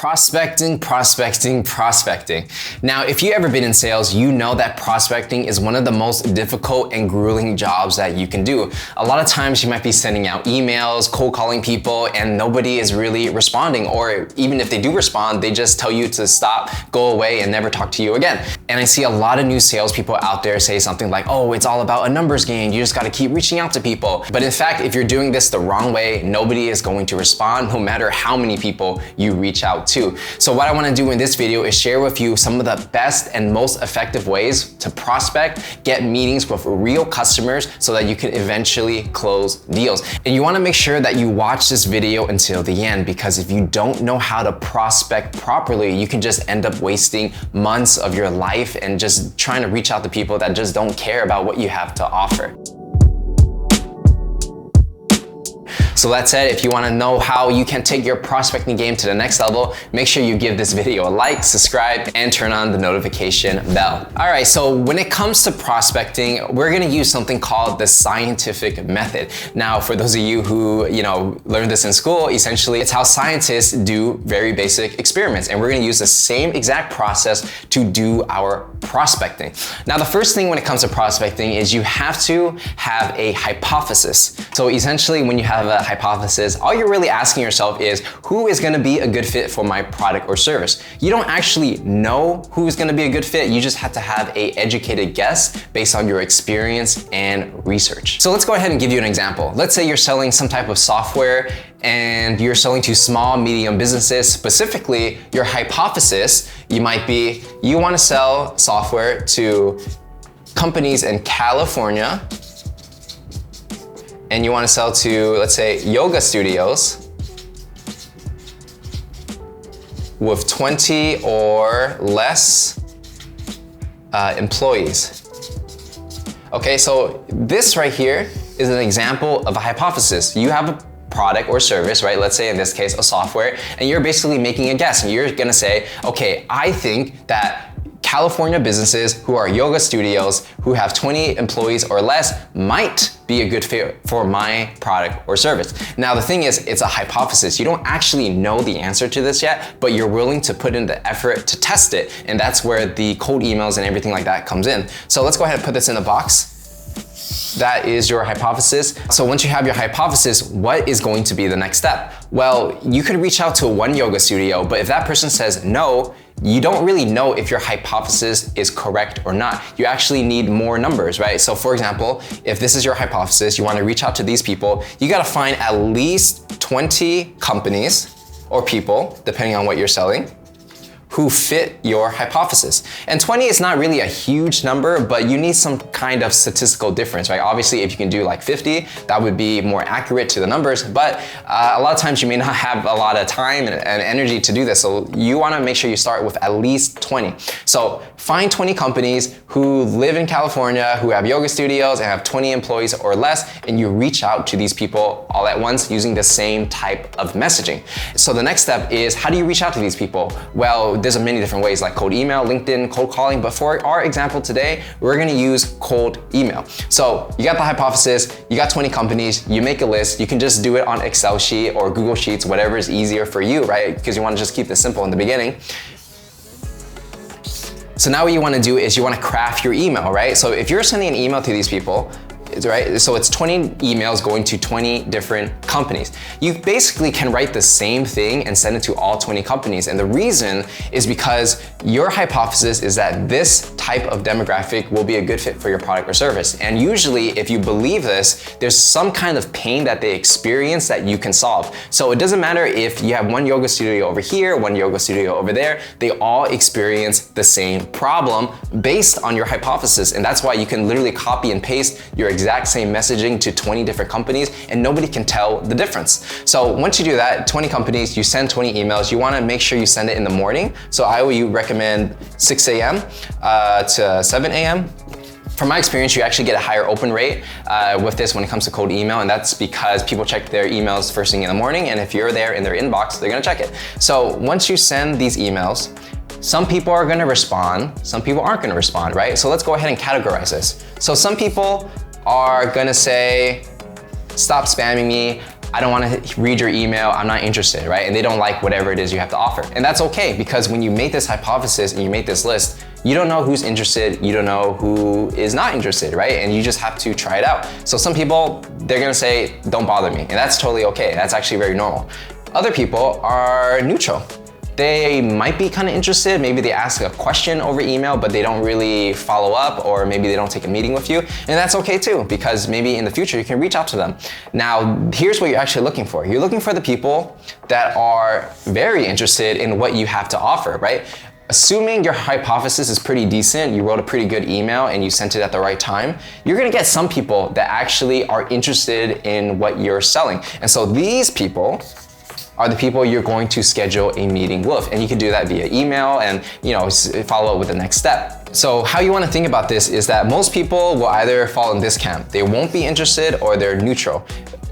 Prospecting. Now, if you've ever been in sales, you know that prospecting is one of the most difficult and grueling jobs that you can do. A lot of times you might be sending out emails, cold calling people, and nobody is really responding. Or even if they do respond, they just tell you to stop, go away, and never talk to you again. And I see a lot of new salespeople out there say something like, oh, it's all about a numbers game. You just gotta keep reaching out to people. But in fact, if you're doing this the wrong way, nobody is going to respond no matter how many people you reach out to. So what I want to do in this video is share with you some of the best and most effective ways to prospect, get meetings with real customers so that you can eventually close deals. And you want to make sure that you watch this video until the end, because if you don't know how to prospect properly, you can just end up wasting months of your life and just trying to reach out to people that just don't care about what you have to offer. So that said, if you want to know how you can take your prospecting game to the next level, make sure you give this video a like, subscribe, and turn on the notification bell. All right, so when it comes to prospecting, we're going to use something called the scientific method. Now, for those of you who, learned this in school, essentially it's how scientists do very basic experiments. And we're going to use the same exact process to do our prospecting. Now, the first thing when it comes to prospecting is you have to have a hypothesis. So essentially, when you have a hypothesis, all you're really asking yourself is, who is going to be a good fit for my product or service? You don't actually know who is going to be a good fit. You just have to have an educated guess based on your experience and research. So let's go ahead and give you an example. Let's say you're selling some type of software and you're selling to small, medium businesses. Specifically, your hypothesis, you might be, you want to sell software to companies in California, and you want to sell to, let's say, yoga studios with 20 or less employees. Okay, so this right here is an example of a hypothesis. You have a product or service, right? Let's say in this case, a software, and you're basically making a guess. And you're gonna say, okay, I think that California businesses who are yoga studios who have 20 employees or less might be a good fit for my product or service. Now, the thing is, it's a hypothesis. You don't actually know the answer to this yet, but you're willing to put in the effort to test it. And that's where the cold emails and everything like that comes in. So let's go ahead and put this in a box. That is your hypothesis. So once you have your hypothesis, what is going to be the next step? Well, you could reach out to one yoga studio, but if that person says no, you don't really know if your hypothesis is correct or not. You actually need more numbers, right? So for example, if this is your hypothesis, you want to reach out to these people, you got to find at least 20 companies or people, depending on what you're selling, who fit your hypothesis. And 20 is not really a huge number, but you need some kind of statistical difference, right? Obviously, if you can do like 50, that would be more accurate to the numbers, but a lot of times you may not have a lot of time and energy to do this. So you wanna make sure you start with at least 20. So find 20 companies who live in California, who have yoga studios and have 20 employees or less, and you reach out to these people all at once using the same type of messaging. So the next step is, how do you reach out to these people? Well, there's many different ways, like cold email, LinkedIn, cold calling, but for our example today, we're gonna use cold email. So you got the hypothesis, you got 20 companies, you make a list, you can just do it on Excel sheet or Google Sheets, whatever is easier for you, right? Because you wanna just keep this simple in the beginning. So now what you wanna do is you wanna craft your email, right? So if you're sending an email to these people, right? So it's 20 emails going to 20 different companies. You basically can write the same thing and send it to all 20 companies. And the reason is because your hypothesis is that this type of demographic will be a good fit for your product or service. And usually, if you believe this, there's some kind of pain that they experience that you can solve. So it doesn't matter if you have one yoga studio over here, one yoga studio over there, they all experience the same problem based on your hypothesis. And that's why you can literally copy and paste your exact same messaging to 20 different companies and nobody can tell the difference. So once you do that, 20 companies, you send 20 emails, you wanna make sure you send it in the morning. So I would recommend 6 a.m. To 7 a.m. From my experience, you actually get a higher open rate with this when it comes to cold email, and that's because people check their emails first thing in the morning, and if you're there in their inbox, they're gonna check it. So once you send these emails, some people are gonna respond, some people aren't gonna respond, right? So let's go ahead and categorize this. So some people are gonna say, stop spamming me, I don't want to read your email, I'm not interested, right? And they don't like whatever it is you have to offer. And that's okay, because when you make this hypothesis and you make this list, you don't know who's interested, you don't know who is not interested, right? And you just have to try it out. So some people, they're gonna say, don't bother me, and that's totally okay. That's actually very normal. Other people are neutral. They might be kind of interested, maybe they ask a question over email, but they don't really follow up, or maybe they don't take a meeting with you, and that's okay too, because maybe in the future you can reach out to them. Now, here's what you're actually looking for. You're looking for the people that are very interested in what you have to offer, right? Assuming your hypothesis is pretty decent, you wrote a pretty good email and you sent it at the right time, you're gonna get some people that actually are interested in what you're selling. And so these people are the people you're going to schedule a meeting with. And you can do that via email and follow up with the next step. So how you want to think about this is that most people will either fall in this camp. They won't be interested, or they're neutral.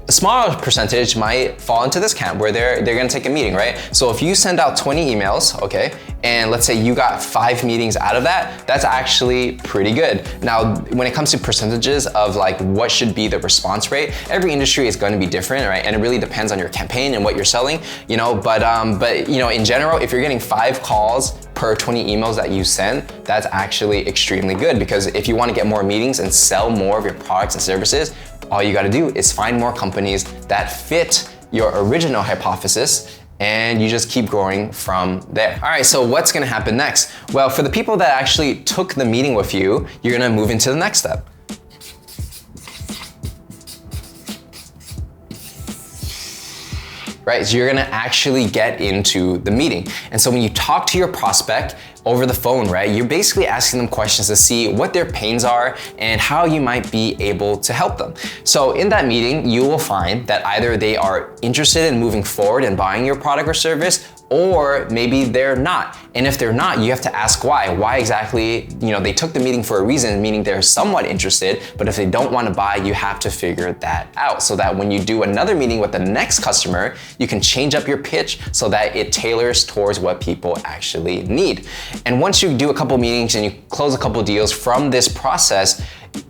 A smaller percentage might fall into this camp where they're gonna take a meeting, right? So if you send out 20 emails, okay, and let's say you got 5 meetings out of that, that's actually pretty good. Now, when it comes to percentages of like what should be the response rate, every industry is gonna be different, right? And it really depends on your campaign and what you're selling, but in general, if you're getting 5 calls per 20 emails that you send, that's actually extremely good, because if you wanna get more meetings and sell more of your products and services, all you gotta do is find more companies that fit your original hypothesis, and you just keep growing from there. All right, so what's gonna happen next? Well, for the people that actually took the meeting with you, you're gonna move into the next step. Right, so you're gonna actually get into the meeting. And so when you talk to your prospect over the phone, right, you're basically asking them questions to see what their pains are and how you might be able to help them. So in that meeting, you will find that either they are interested in moving forward and buying your product or service, or maybe they're not. And if they're not, you have to ask why. Why exactly, they took the meeting for a reason, meaning they're somewhat interested, but if they don't want to buy, you have to figure that out, so that when you do another meeting with the next customer, you can change up your pitch so that it tailors towards what people actually need. And once you do a couple meetings and you close a couple deals from this process,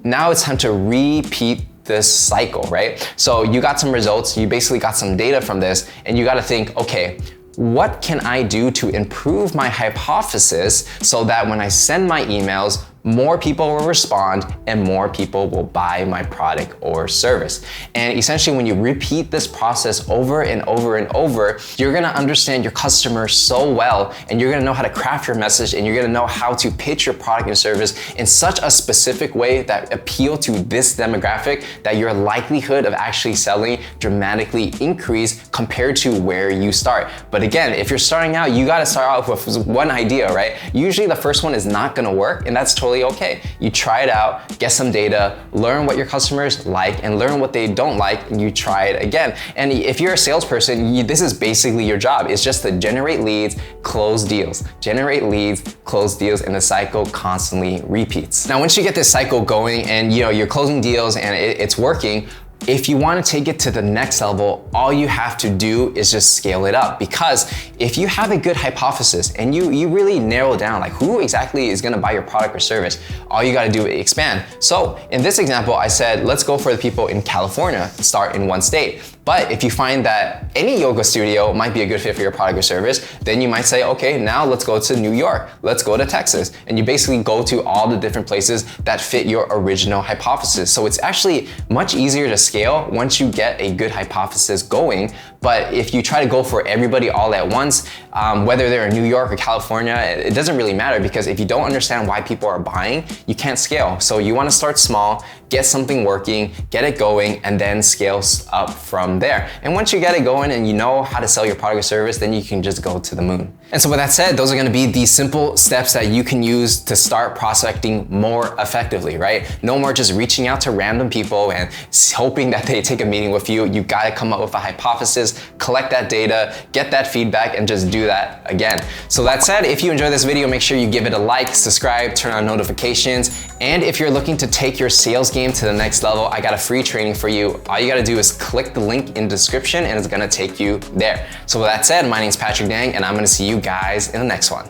now it's time to repeat this cycle, right? So you got some results, you basically got some data from this, and you got to think, okay, what can I do to improve my hypothesis so that when I send my emails, more people will respond and more people will buy my product or service? And essentially, when you repeat this process over and over and over, you're gonna understand your customer so well, and you're gonna know how to craft your message, and you're gonna know how to pitch your product and service in such a specific way that appeal to this demographic, that your likelihood of actually selling dramatically increase compared to where you start. But again, if you're starting out, you gotta start out with one idea, right? Usually the first one is not gonna work, and that's totally okay. You try it out, get some data, learn what your customers like and learn what they don't like, and you try it again. And if you're a salesperson, this is basically your job. It's just to generate leads, close deals. Generate leads, close deals, and the cycle constantly repeats. Now, once you get this cycle going and you're closing deals and it's working, if you want to take it to the next level, all you have to do is just scale it up. Because if you have a good hypothesis and you really narrow down like who exactly is going to buy your product or service, all you got to do is expand. So in this example, I said, let's go for the people in California, start in one state. But if you find that any yoga studio might be a good fit for your product or service, then you might say, okay, now let's go to New York, let's go to Texas. And you basically go to all the different places that fit your original hypothesis. So it's actually much easier to scale once you get a good hypothesis going. But if you try to go for everybody all at once, whether they're in New York or California, it doesn't really matter, because if you don't understand why people are buying, you can't scale. So you want to start small, get something working, get it going, and then scale up from there. And once you get it going and you know how to sell your product or service, then you can just go to the moon. And so with that said, those are going to be the simple steps that you can use to start prospecting more effectively, right? No more just reaching out to random people and hoping that they take a meeting with you. You got to come up with a hypothesis, collect that data, get that feedback, and just do that again. So that said, if you enjoyed this video, make sure you give it a like, subscribe, turn on notifications. And if you're looking to take your sales game to the next level, I got a free training for you. All you got to do is click the link in the description and it's going to take you there. So with that said, my name is Patrick Dang, and I'm going to see you guys in the next one.